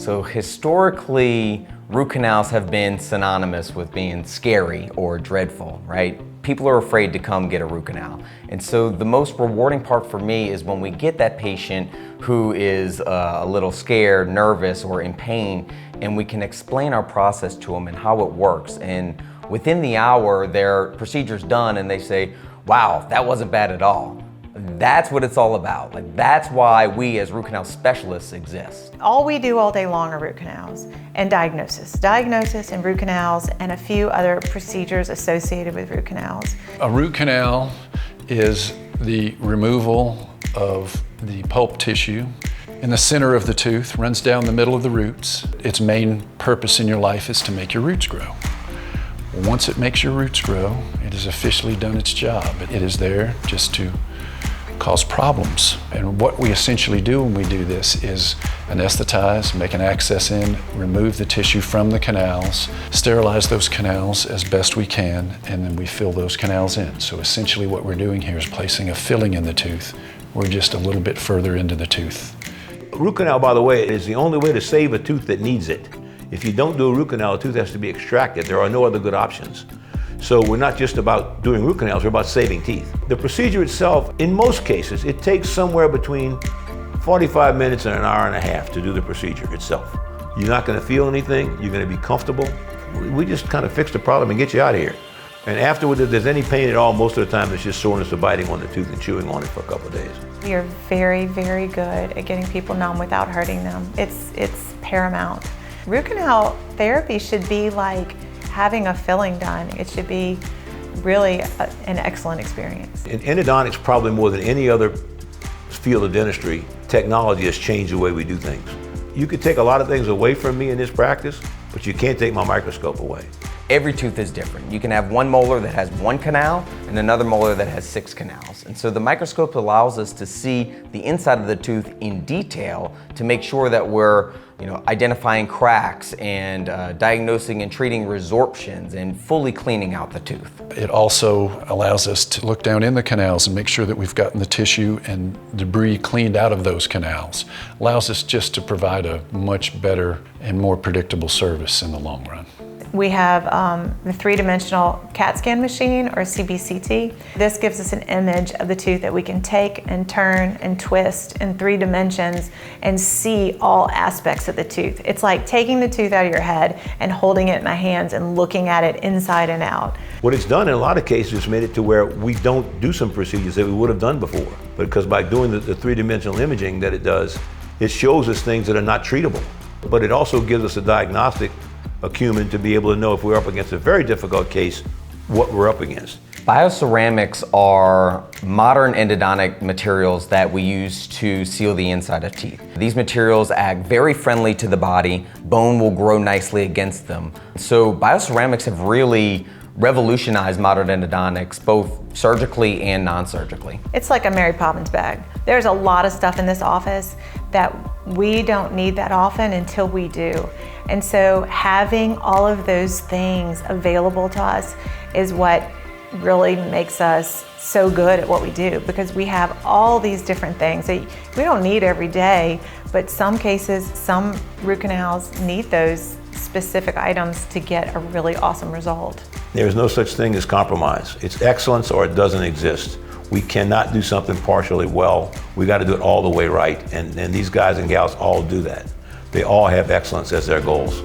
So historically, root canals have been synonymous with being scary or dreadful, right? People are afraid to come get a root canal. And so the most rewarding part for me is when we get that patient who is a little scared, nervous, or in pain, and we can explain our process to them and how it works. And within the hour, their procedure's done and they say, wow, that wasn't bad at all. That's what it's all about. Like, that's why we as root canal specialists exist. All we do all day long are root canals and diagnosis. Diagnosis and root canals and a few other procedures associated with root canals. A root canal is the removal of the pulp tissue in the center of the tooth, runs down the middle of the roots. Its main purpose in your life is to make your roots grow. Once it makes your roots grow, it has officially done its job. It is there just to cause problems. And what we essentially do when we do this is anesthetize, make an access in, remove the tissue from the canals, sterilize those canals as best we can, and then we fill those canals in. So essentially what we're doing here is placing a filling in the tooth. We're just a little bit further into the tooth. Root canal, by the way, is the only way to save a tooth that needs it. If you don't do a root canal, a tooth has to be extracted. There are no other good options. So we're not just about doing root canals, we're about saving teeth. The procedure itself, in most cases, it takes somewhere between 45 minutes and an hour and a half to do the procedure itself. You're not gonna feel anything, you're gonna be comfortable. We just kind of fix the problem and get you out of here. And afterward, if there's any pain at all, most of the time it's just soreness or biting on the tooth and chewing on it for a couple of days. We are very, very good at getting people numb without hurting them. It's paramount. Root canal therapy should be like having a filling done. It should be really an excellent experience. In endodontics, probably more than any other field of dentistry, technology has changed the way we do things. You could take a lot of things away from me in this practice, but you can't take my microscope away. Every tooth is different. You can have one molar that has one canal and another molar that has 6 canals. And so the microscope allows us to see the inside of the tooth in detail to make sure that we're identifying cracks and diagnosing and treating resorptions and fully cleaning out the tooth. It also allows us to look down in the canals and make sure that we've gotten the tissue and debris cleaned out of those canals. Allows us just to provide a much better and more predictable service in the long run. We have the three-dimensional CAT scan machine, or CBCT. This gives us an image of the tooth that we can take and turn and twist in 3 dimensions and see all aspects of the tooth. It's like taking the tooth out of your head and holding it in my hands and looking at it inside and out. What it's done in a lot of cases is made it to where we don't do some procedures that we would have done before. Because by doing the 3-dimensional imaging that it does, it shows us things that are not treatable. But it also gives us a diagnostic acumen to be able to know if we're up against a very difficult case, what we're up against. Bioceramics are modern endodontic materials that we use to seal the inside of teeth. These materials act very friendly to the body. Bone will grow nicely against them. So bioceramics have really revolutionized modern endodontics, both surgically and non-surgically. It's like a Mary Poppins bag. There's a lot of stuff in this office that we don't need that often until we do. And so having all of those things available to us is what really makes us so good at what we do, because we have all these different things that we don't need every day, but some cases, some root canals need those specific items to get a really awesome result. There is no such thing as compromise. It's excellence or it doesn't exist. We cannot do something partially well. We got to do it all the way right. And these guys and gals all do that. They all have excellence as their goals.